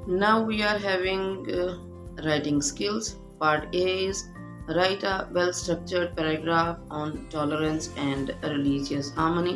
Now we are having writing skills. Part A is write a well-structured paragraph on tolerance and religious harmony.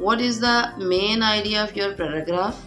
What is the main idea of your paragraph?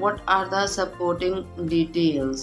what are the supporting details,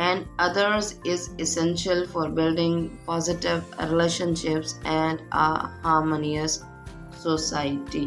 and others is essential for building positive relationships and a harmonious society.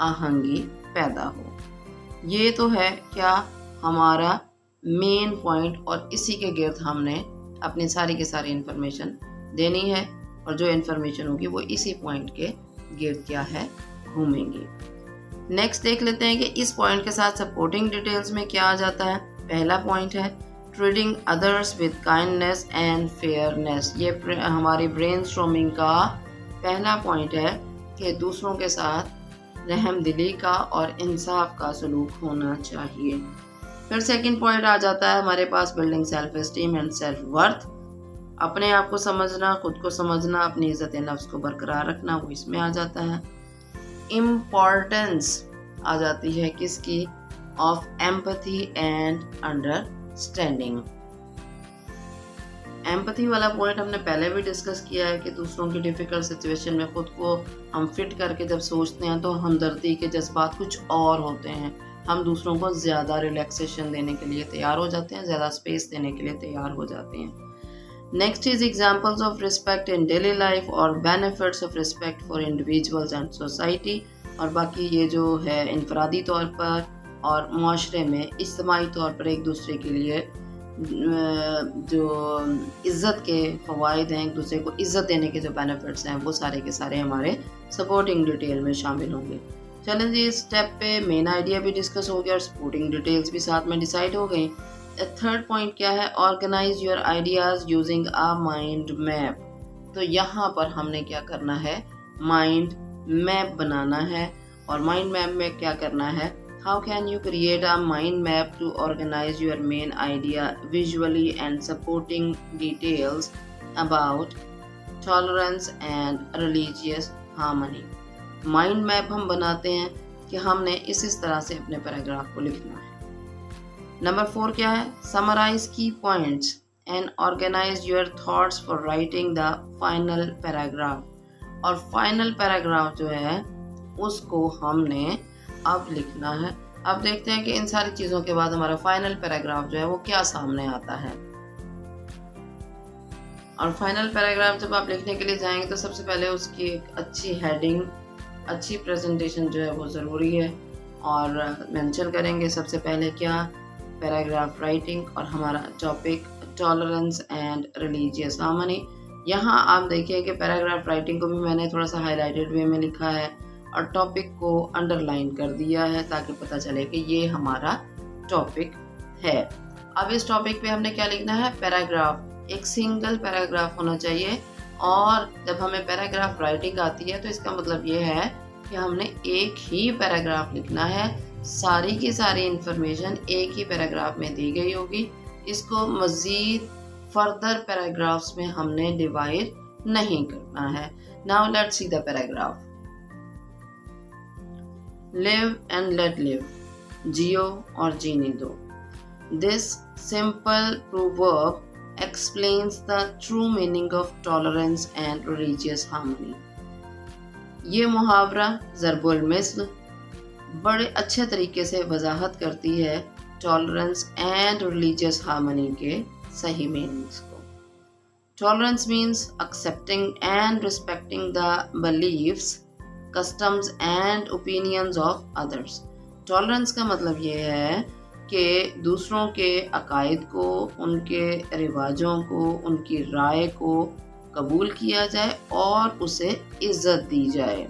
آہنگی پیدا ہو۔ یہ تو ہے کیا ہمارا main point, اور اسی کے گرد ہم نے اپنی ساری کی ساری انفارمیشن دینی ہے، اور جو انفارمیشن ہوگی وہ اسی پوائنٹ کے گرد کیا ہے، گھومیں گی۔ نیکسٹ دیکھ لیتے ہیں کہ اس پوائنٹ کے ساتھ سپورٹنگ ڈیٹیلز میں کیا آ جاتا ہے۔ پہلا پوائنٹ ہے treating others with kindness and fairness. یہ ہماری برین اسٹارمنگ کا پہلا پوائنٹ ہے کہ دوسروں کے ساتھ رحم دلی کا اور انصاف کا سلوک ہونا چاہیے۔ پھر سیکنڈ پوائنٹ آ جاتا ہے ہمارے پاس building self esteem and self worth. اپنے آپ کو سمجھنا، خود کو سمجھنا، اپنی عزت نفس کو برقرار رکھنا، وہ اس میں آ جاتا ہے۔ امپورٹنس آ جاتی ہے کس کی؟ Of empathy and understanding. Empathy والا پوائنٹ ہم نے پہلے بھی ڈسکس کیا ہے کہ دوسروں کی ڈیفیکلٹ سچویشن میں خود کو ہم فٹ کر کے جب سوچتے ہیں تو ہمدردی کے جذبات کچھ اور ہوتے ہیں، ہم دوسروں کو زیادہ ریلیکسیشن دینے کے لیے تیار ہو جاتے ہیں، زیادہ اسپیس دینے کے لیے تیار ہو جاتے ہیں۔ Next is examples of respect in daily life اور benefits of respect for individuals and society. اور باقی یہ جو ہے انفرادی طور پر اور معاشرے میں اجتماعی طور پر ایک دوسرے کے لیے جو عزت کے فوائد ہیں، ایک دوسرے کو عزت دینے کے جو بینیفٹس ہیں، وہ سارے کے سارے ہمارے سپورٹنگ ڈیٹیل میں شامل ہوں گے۔ چلیں جی، اس اسٹیپ پہ مین آئیڈیا بھی ڈسکس ہو گیا اور سپورٹنگ ڈیٹیلز بھی ساتھ میں ڈیسائیڈ ہو گئی۔ تھرڈ پوائنٹ کیا ہے؟ Organise your ideas using a mind map. تو یہاں پر ہم نے کیا کرنا ہے؟ مائنڈ میپ بنانا ہے، اور مائنڈ میپ میں کیا کرنا ہے؟ How can you create a mind map to organize your main idea visually and supporting details about tolerance and religious harmony؟ Mind map ہم بناتے ہیں کہ ہم نے اس طرح سے اپنے پیراگراف کو لکھنا ہے۔ نمبر 4 کیا ہے؟ Summarize key points and organize your thoughts for writing the final paragraph۔ اور فائنل پیراگراف جو ہے اس کو ہم نے اب لکھنا ہے۔ اب دیکھتے ہیں کہ ان ساری چیزوں کے بعد ہمارا فائنل پیراگراف جو ہے وہ کیا سامنے آتا ہے۔ اور فائنل پیراگراف جب آپ لکھنے کے لیے جائیں گے تو سب سے پہلے اس کی ایک اچھی ہیڈنگ، اچھی پریزنٹیشن جو ہے وہ ضروری ہے، اور مینشن کریں گے سب سے پہلے کیا؟ پیراگراف رائٹنگ، اور ہمارا topic tolerance and religious harmony. یہاں آپ دیکھیں کہ پیراگراف رائٹنگ کو بھی میں نے تھوڑا سا ہائی لائٹڈ وے میں لکھا ہے، اور ٹاپک کو انڈر لائن کر دیا ہے تاکہ پتہ چلے کہ یہ ہمارا ٹاپک ہے۔ اب اس ٹاپک پہ ہم نے کیا لکھنا ہے؟ پیراگراف، ایک سنگل پیراگراف ہونا چاہیے۔ اور جب ہمیں پیراگراف رائٹنگ آتی ہے تو اس کا مطلب یہ ہے کہ ہم نے ایک ہی پیراگراف لکھنا ہے، ساری کی ساری انفارمیشن ایک ہی پیراگراف میں دی گئی ہوگی، اس کو مزید فردر پیراگرافز میں ہم نے ڈیوائڈ نہیں کرنا ہے۔ Now let's see the paragraph. Live and let live، جیو اور جینے دو۔ This simple proverb explains the true meaning of tolerance and religious harmony۔ یہ محاورہ ضرب المثل بڑے اچھے طریقے سے وضاحت کرتی ہے ٹالرنس اینڈ ریلیجیس ہارمنی کے صحیح میننگس کو۔ Tolerance means accepting and respecting the beliefs، customs and opinions of others۔ Tolerance کا مطلب یہ ہے کہ دوسروں کے عقائد کو، ان کے رواجوں کو، ان کی رائے کو قبول کیا جائے اور اسے عزت دی جائے۔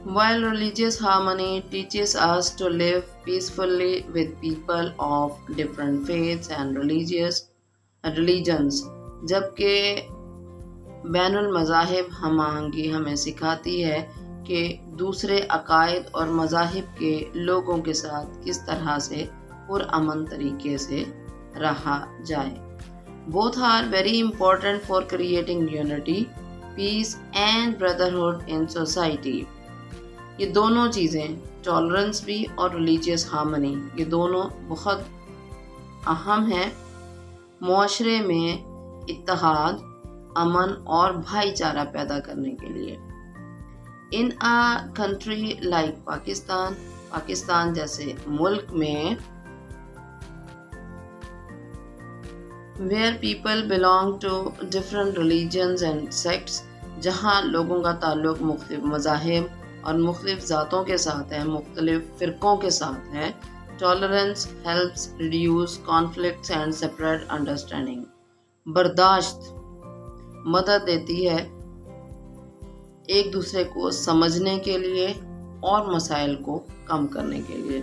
While religious harmony teaches us to live peacefully with people of different faiths and religions، جبکہ بین المذاہب ہم آہنگی ہمیں سکھاتی ہے کہ دوسرے عقائد اور مذاہب کے لوگوں کے ساتھ کس طرح سے پرامن طریقے سے رہا جائے۔ Both are very important for creating unity, peace and brotherhood in society۔ یہ دونوں چیزیں، ٹالرنس بھی اور ریلیجیس ہارمنی، یہ دونوں بہت اہم ہیں معاشرے میں اتحاد، امن اور بھائی چارہ پیدا کرنے کے لیے۔ ان a country like پاکستان جیسے ملک میں where people belong to different religions and sects، جہاں لوگوں کا تعلق مختلف مذاہب اور مختلف ذاتوں کے ساتھ ہے، مختلف فرقوں کے ساتھ ہے. Tolerance helps reduce conflicts and separate understanding. برداشت مدد دیتی ہے ایک دوسرے کو سمجھنے کے لیے اور مسائل کو کم کرنے کے لیے.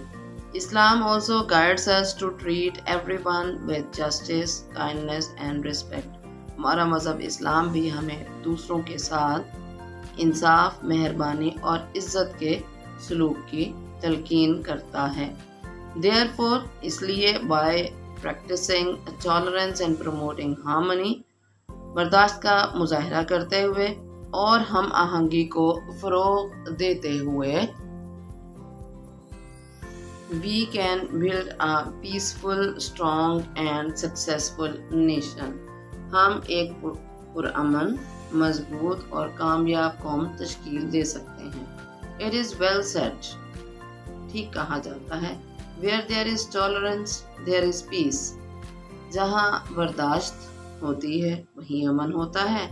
اسلام also guides us to treat everyone with justice, kindness and respect. ہمارا مذہب اسلام بھی ہمیں دوسروں کے ساتھ انصاف، مہربانی اور عزت کے سلوک کی تلقین کرتا ہے. Therefore اس لیے by practicing tolerance and promoting harmony، برداشت کا مظاہرہ کرتے ہوئے اور ہم آہنگی کو فروغ دیتے ہوئے we can build a peaceful, strong and successful nation. ہم ایک پرامن، مضبوط اور کامیاب قوم تشکیل دے سکتے ہیں. It is well said. ٹھیک کہا جاتا ہے. Where there is tolerance, there is peace. جہاں برداشت ہوتی ہے وہیں امن ہوتا ہے.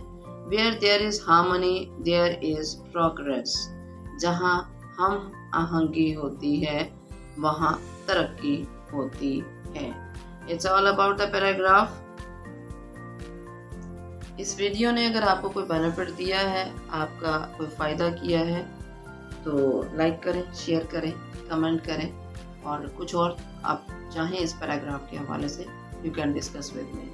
Where there is harmony, there is progress. جہاں ہم آہنگی ہوتی ہے وہاں ترقی ہوتی ہے. It's all about the paragraph. اس ویڈیو نے اگر آپ کو کوئی بینیفٹ دیا ہے، آپ کا کوئی فائدہ کیا ہے تو لائک کریں، شیئر کریں، کمنٹ کریں، اور کچھ اور آپ چاہیں اس پیراگراف کے حوالے سے you can discuss with me.